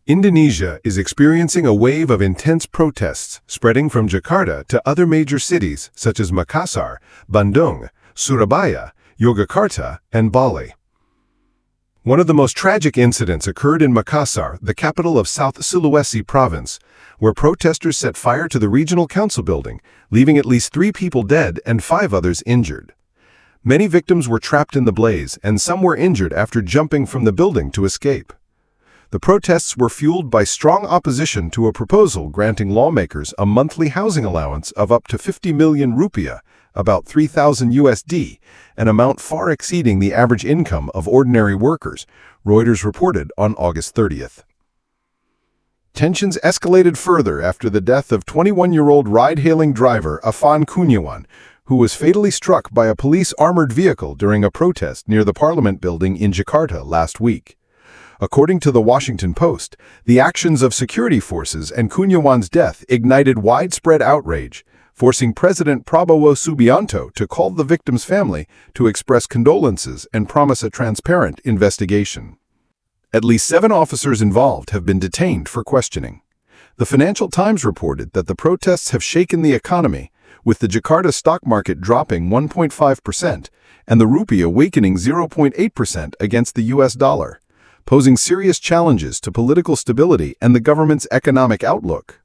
Indonesia is experiencing a wave of intense protests spreading from Jakarta to other major cities such as Makassar, Bandung, Surabaya, Yogyakarta, and Bali. One of the most tragic incidents occurred in Makassar, the capital of South Sulawesi province, where protesters set fire to the regional council building, leaving at least 3 people dead and 5 others injured. Many victims were trapped in the blaze, and some were injured after jumping from the building to escape. The protests were fueled by strong opposition to a proposal granting lawmakers a monthly housing allowance of up to 50 million rupiah, about 3,000 USD, an amount far exceeding the average income of ordinary workers, Reuters reported on August 30th. Tensions escalated further after the death of 21-year-old ride-hailing driver Afan Kurniawan, who was fatally struck by a police armored vehicle during a protest near the Parliament building in Jakarta last week. According to the Washington Post, the actions of security forces and Kurniawan's death ignited widespread outrage, forcing President Prabowo Subianto to call the victim's family to express condolences and promise a transparent investigation. At least 7 officers involved have been detained for questioning. The Financial Times reported that the protests have shaken the economy, with the Jakarta stock market dropping 1.5% and the rupee weakening 0.8% against the US dollar, posing serious challenges to political stability and the government's economic outlook.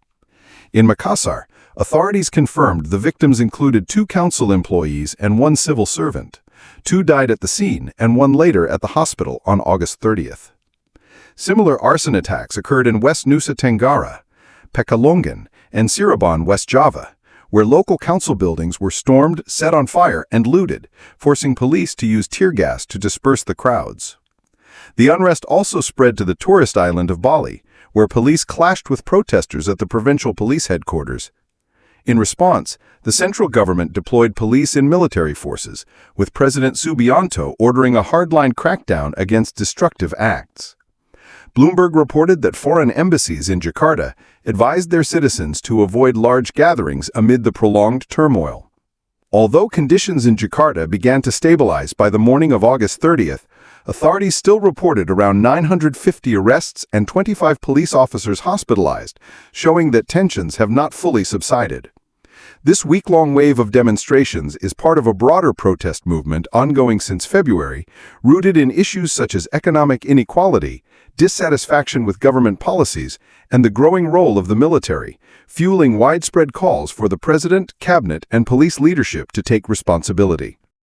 In Makassar, authorities confirmed the victims included 2 council employees and 1 civil servant. 2 died at the scene and 1 later at the hospital on August 30th. Similar arson attacks occurred in West Nusa Tenggara, Pekalongan, and Cirebon, West Java, where local council buildings were stormed, set on fire, and looted, forcing police to use tear gas to disperse the crowds. The unrest also spread to the tourist island of Bali, where police clashed with protesters at the provincial police headquarters. In response, the central government deployed police and military forces, with President Subianto ordering a hardline crackdown against destructive acts. Bloomberg reported that foreign embassies in Jakarta advised their citizens to avoid large gatherings amid the prolonged turmoil. Although conditions in Jakarta began to stabilize by the morning of August 30th, authorities still reported around 950 arrests and 25 police officers hospitalized, showing that tensions have not fully subsided. This week-long wave of demonstrations is part of a broader protest movement ongoing since February, rooted in issues such as economic inequality, dissatisfaction with government policies, and the growing role of the military, fueling widespread calls for the president, cabinet, and police leadership to take responsibility.